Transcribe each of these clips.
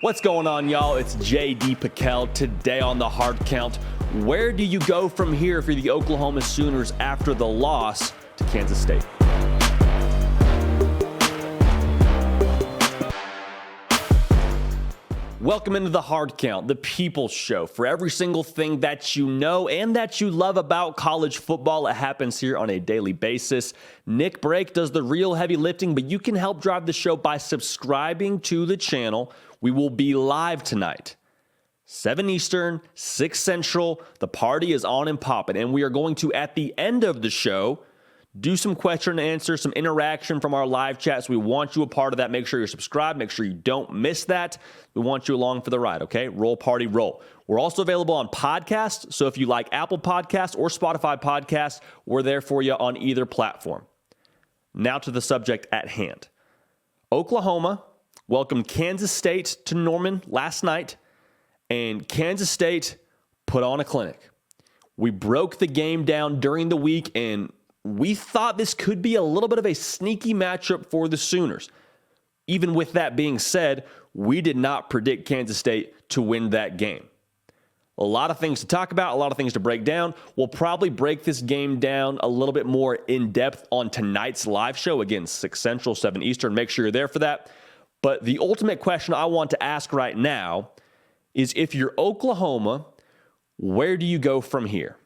What's going on, y'all? It's JD Piquel. Today on the Hard Count, where do you go from here for the Oklahoma Sooners after the loss to Kansas State? Welcome into the Hard Count, the people's show for every single thing that you know and that you love about college football. It happens here on a daily basis. Nick Brake does the real heavy lifting, but you can help drive the show by subscribing to the channel. We will be live tonight, 7 Eastern, 6 Central. The party is on and popping, and we are going to, at the end of the show, do some question and answer, some interaction from our live chats. We want you a part of that. Make sure you're subscribed. Make sure you don't miss that. We want you along for the ride, okay? Roll, party, roll. We're also available on podcasts, so if you like Apple Podcasts or Spotify Podcasts, we're there for you on either platform. Now to the subject at hand. Oklahoma welcomed Kansas State to Norman last night, and Kansas State put on a clinic. We broke the game down during the week, and we thought this could be a little bit of a sneaky matchup for the Sooners. Even with that being said, we did not predict Kansas State to win that game. A lot of things to talk about, a lot of things to break down. We'll probably break this game down a little bit more in depth on tonight's live show. Again, 6 Central, 7 Eastern. Make sure you're there for that. But the ultimate question I want to ask right now is, if you're Oklahoma, where do you go from here?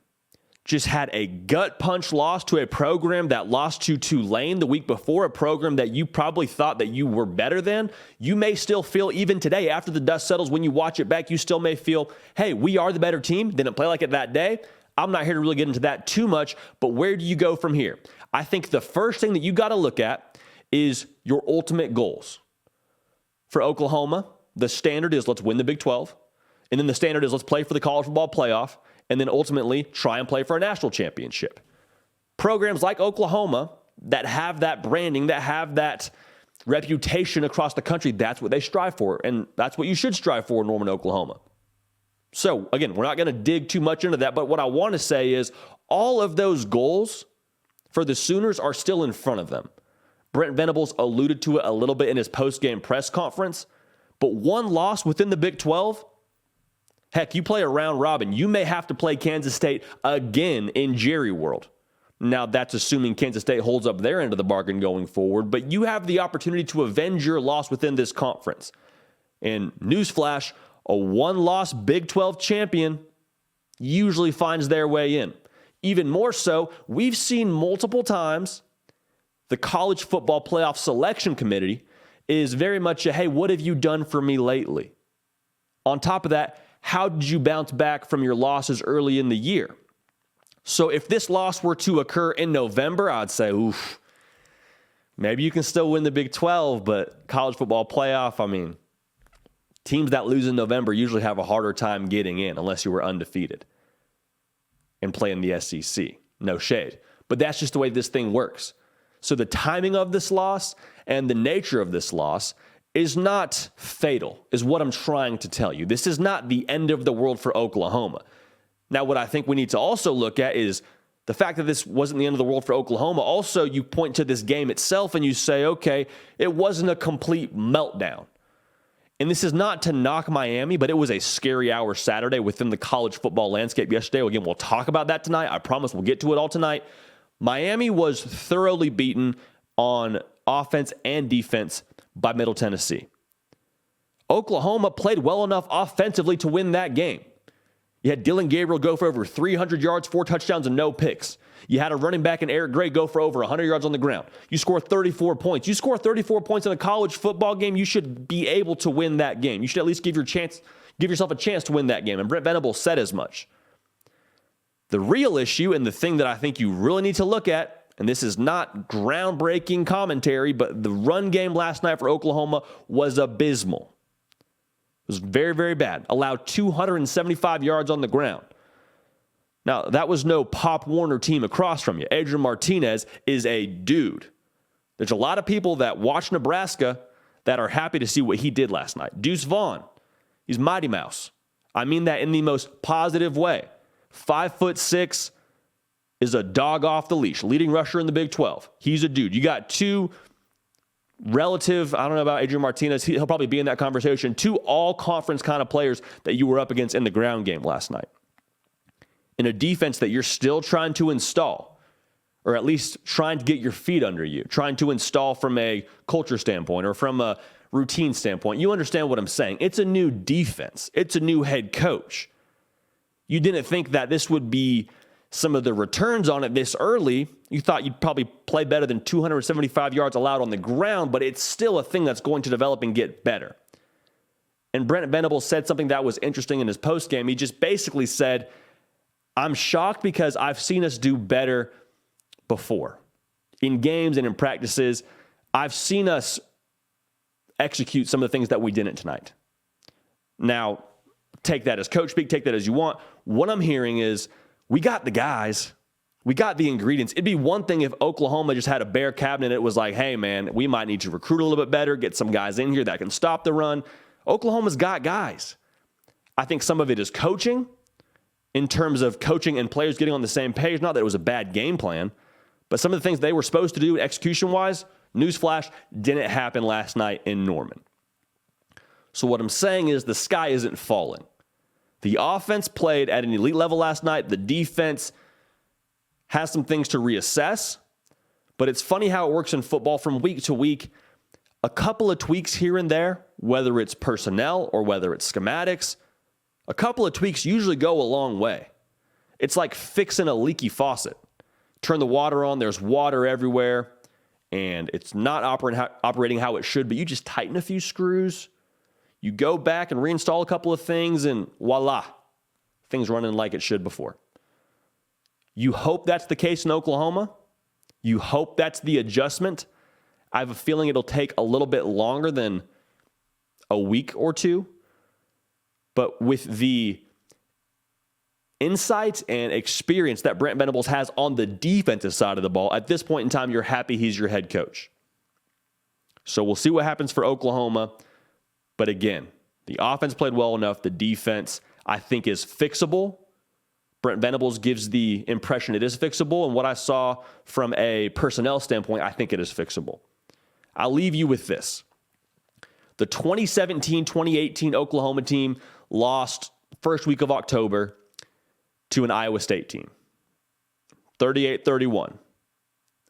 Just had a gut punch loss to a program that lost to Tulane the week before, a program that you probably thought that you were better than. You may still feel, even today, after the dust settles, when you watch it back, you still may feel, hey, we are the better team. Didn't play like it that day. I'm not here to really get into that too much, but where do you go from here? I think the first thing that you got to look at is your ultimate goals. For Oklahoma, the standard is let's win the Big 12, and then the standard is let's play for the college football playoff, and then ultimately try and play for a national championship. Programs like Oklahoma that have that branding, that have that reputation across the country, that's what they strive for, and that's what you should strive for in Norman, Oklahoma. So, again, we're not going to dig too much into that, but what I want to say is all of those goals for the Sooners are still in front of them. Brent Venables alluded to it a little bit in his post-game press conference, but one loss within the Big 12, heck, you play a round robin. You may have to play Kansas State again in Jerry World. Now, that's assuming Kansas State holds up their end of the bargain going forward, but you have the opportunity to avenge your loss within this conference. And newsflash, a one-loss Big 12 champion usually finds their way in. Even more so, we've seen multiple times the College Football Playoff Selection Committee is very much a, hey, what have you done for me lately? On top of that, how did you bounce back from your losses early in the year? So if this loss were to occur in November, I'd say, oof, maybe you can still win the Big 12, but college football playoff, I mean, teams that lose in November usually have a harder time getting in unless you were undefeated and play in the SEC. No shade. But that's just the way this thing works. So the timing of this loss and the nature of this loss is not fatal, is what I'm trying to tell you. This is not the end of the world for Oklahoma. Now, what I think we need to also look at is the fact that this wasn't the end of the world for Oklahoma. Also, you point to this game itself and you say, okay, it wasn't a complete meltdown. And this is not to knock Miami, but it was a scary hour Saturday within the college football landscape yesterday. Again, we'll talk about that tonight. I promise we'll get to it all tonight. Miami was thoroughly beaten on offense and defense by Middle Tennessee. Oklahoma played well enough offensively to win that game. You had Dillon Gabriel go for over 300 yards, 4 touchdowns, and no picks. You had a running back in Eric Gray go for over 100 yards on the ground. You score 34 points. You score 34 points in a college football game, you should be able to win that game. You should at least give yourself a chance to win that game. And Brent Venables said as much. The real issue, and the thing that I think you really need to look at, and this is not groundbreaking commentary, but the run game last night for Oklahoma was abysmal. It was very, very bad. Allowed 275 yards on the ground. Now, that was no Pop Warner team across from you. Adrian Martinez is a dude. There's a lot of people that watch Nebraska that are happy to see what he did last night. Deuce Vaughn, he's Mighty Mouse. I mean that in the most positive way. 5'6", is a dog off the leash, leading rusher in the Big 12. He's a dude. You got two relative, I don't know about Adrian Martinez, he'll probably be in that conversation, 2 all-conference kind of players that you were up against in the ground game last night. In a defense that you're still trying to install, or at least trying to get your feet under you, trying to install from a culture standpoint or from a routine standpoint. You understand what I'm saying. It's a new defense. It's a new head coach. You didn't think that this would be some of the returns on it this early. You thought you'd probably play better than 275 yards allowed on the ground, but it's still a thing that's going to develop and get better. And Brent Venables said something that was interesting in his postgame. He just basically said, I'm shocked because I've seen us do better before. In games and in practices, I've seen us execute some of the things that we didn't tonight. Now, take that as coach speak, take that as you want. What I'm hearing is we got the guys. We got the ingredients. It'd be one thing if Oklahoma just had a bare cabinet and it was like, hey, man, we might need to recruit a little bit better, get some guys in here that can stop the run. Oklahoma's got guys. I think some of it is coaching in terms of coaching and players getting on the same page. Not that it was a bad game plan, but some of the things they were supposed to do execution-wise, newsflash, didn't happen last night in Norman. So what I'm saying is the sky isn't falling. The offense played at an elite level last night. The defense has some things to reassess, but it's funny how it works in football from week to week. A couple of tweaks here and there, whether it's personnel or whether it's schematics, a couple of tweaks usually go a long way. It's like fixing a leaky faucet. Turn the water on, there's water everywhere, and it's not operating how it should, but you just tighten a few screws, you go back and reinstall a couple of things, and voila, things running like it should before. You hope that's the case in Oklahoma. You hope that's the adjustment. I have a feeling it'll take a little bit longer than a week or two, but with the insight and experience that Brent Venables has on the defensive side of the ball, at this point in time, you're happy he's your head coach. So we'll see what happens for Oklahoma. But again, the offense played well enough. The defense, I think, is fixable. Brent Venables gives the impression it is fixable. And what I saw from a personnel standpoint, I think it is fixable. I'll leave you with this. The 2017-2018 Oklahoma team lost first week of October to an Iowa State team, 38-31.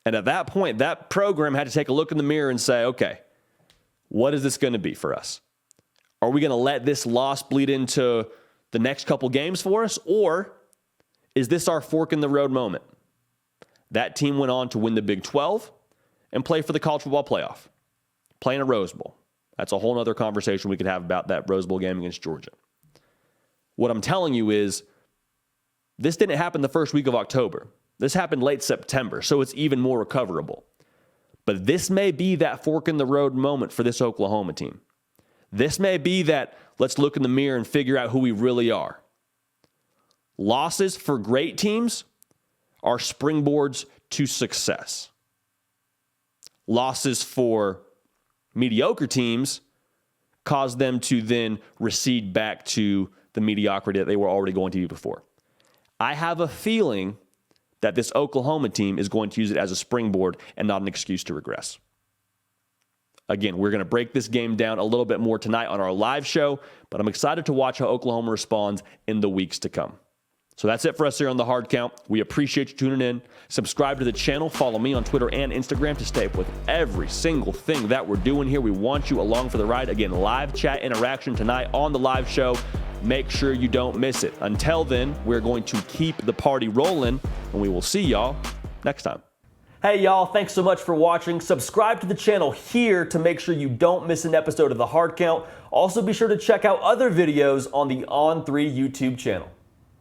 And at that point, that program had to take a look in the mirror and say, okay, what is this going to be for us? Are we going to let this loss bleed into the next couple games for us? Or is this our fork in the road moment? That team went on to win the Big 12 and play for the college football playoff, play in a Rose Bowl. That's a whole other conversation we could have about that Rose Bowl game against Georgia. What I'm telling you is this didn't happen the first week of October. This happened late September, so it's even more recoverable. But this may be that fork in the road moment for this Oklahoma team. This may be that let's look in the mirror and figure out who we really are. Losses for great teams are springboards to success. Losses for mediocre teams cause them to then recede back to the mediocrity that they were already going to be before. I have a feeling that this Oklahoma team is going to use it as a springboard and not an excuse to regress. Again, we're going to break this game down a little bit more tonight on our live show, but I'm excited to watch how Oklahoma responds in the weeks to come. So that's it for us here on The Hard Count. We appreciate you tuning in. Subscribe to the channel. Follow me on Twitter and Instagram to stay up with every single thing that we're doing here. We want you along for the ride. Again, live chat interaction tonight on the live show. Make sure you don't miss it. Until then, we're going to keep the party rolling, and we will see y'all next time. Hey, y'all. Thanks so much for watching. Subscribe to the channel here to make sure you don't miss an episode of The Hard Count. Also, be sure to check out other videos on the On3 YouTube channel.